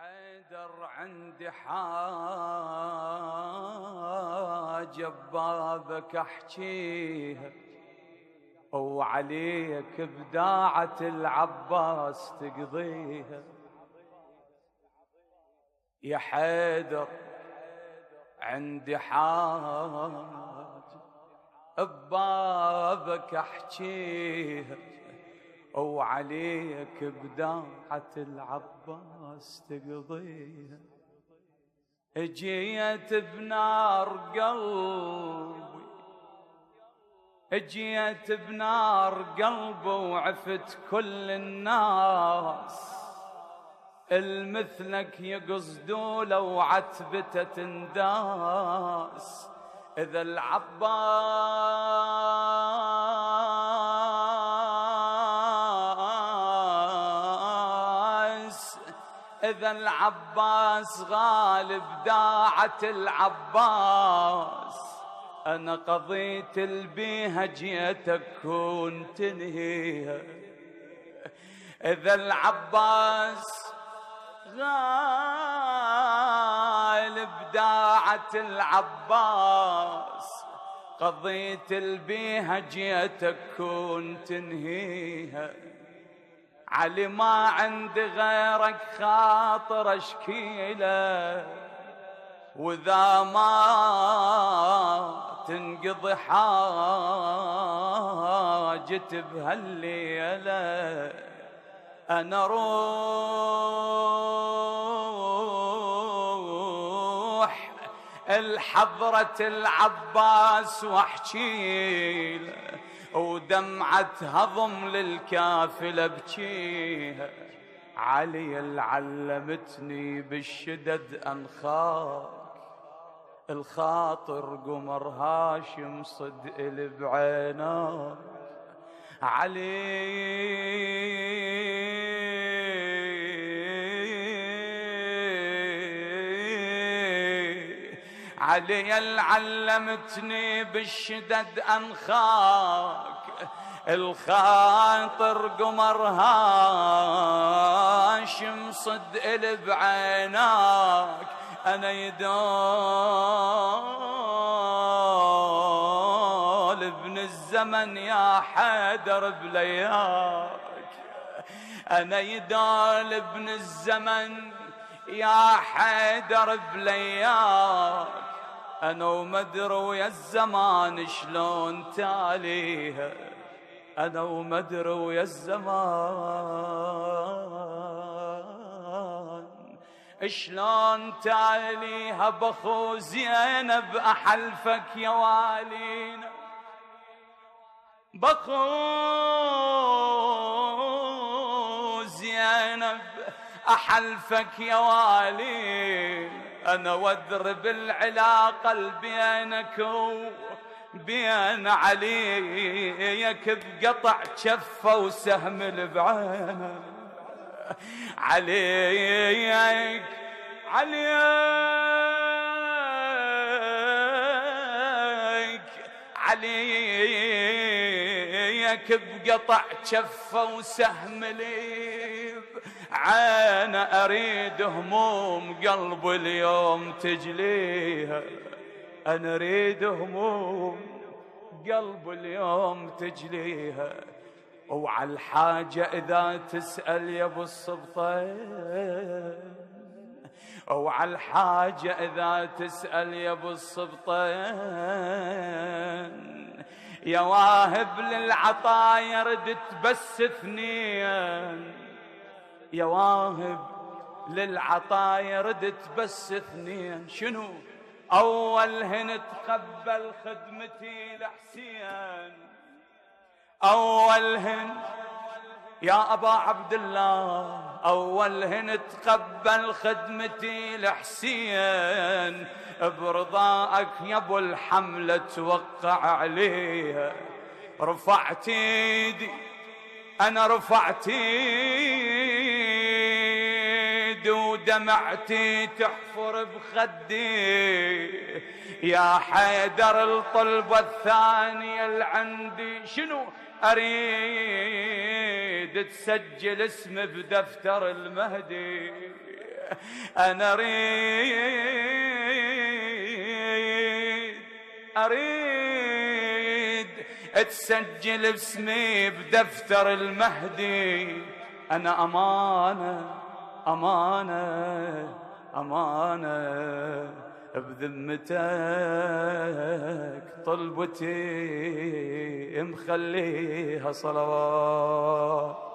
حيدر عندي حاجة ببابك احكيها، وعليك بداعة العباس تقضيها. يا حيدر عندي حاجة ببابك احكيها، وعليك بداعة العباس تقضيها. جيت بنار قلبي، جيت بنار قلبي وعفت كل الناس المثلك يقصدوا لو عتبته تنداس. إذا العباس غالب داعة العباس، أنا قضيت البيها جيتك كون تنهيها. إذا العباس غالب داعة العباس، قضيت البيها جيتك كون تنهيها. علي ما عندي غيرك خاطر اشكيله، واذا ما تنقضي حاجتي بهالليله انا روح الحضرة العباس واحكيله، ودمعة هضم للكافلة بجيها. علي العلمتني بالشدد أنخاك، الخاطر قمر هاشم صدق اللي بعيناك. علي العلمتني بالشدد أنخاك، الخاطر قمر هاشم صدق اللي بعيناك. أنا يدول ابن الزمن يا حيدر بلياك، أنا يدول ابن الزمن يا حيدر بلياك. أنا ومدري ويا الزمان شلون تاليها، أنا ومدري ويا الزمان شلون تاليها. بخو زينب أحلفك يا والينا، بخو زينب أحلفك يا والينا. أنا واضرب العلاقة بينك وبين عليك بقطع شفة وسهم البعين. عليك عليك بقطع شفة وسهم البعين. عانا أريد هموم قلب اليوم تجليها، أنا أريد هموم قلب اليوم تجليها. وعلى الحاجة إذا تسأل يا أبو السبطين، وعلى الحاجة إذا تسأل يا أبو السبطين، يا واهب للعطايا ردت بس اثنين، يا واهب للعطايا ردت بس اثنين. شنو؟ أولهن تقبل خدمتي لحسين، أولهن يا أبا عبد الله، أولهن تقبل خدمتي لحسين. برضاك يا أبو الحملة توقع عليها. رفعت ايدي أنا رفعت ايدي ودمعتي تحفر بخدي. يا حيدر الطلبة الثانية اللي عندي شنو؟ أريد تسجل اسمي بدفتر المهدي. أنا أريد تسجل باسمي بدفتر المهدي. أنا أمانة أمانة أمانة بذمتك، طلبتي مخليها صلوات.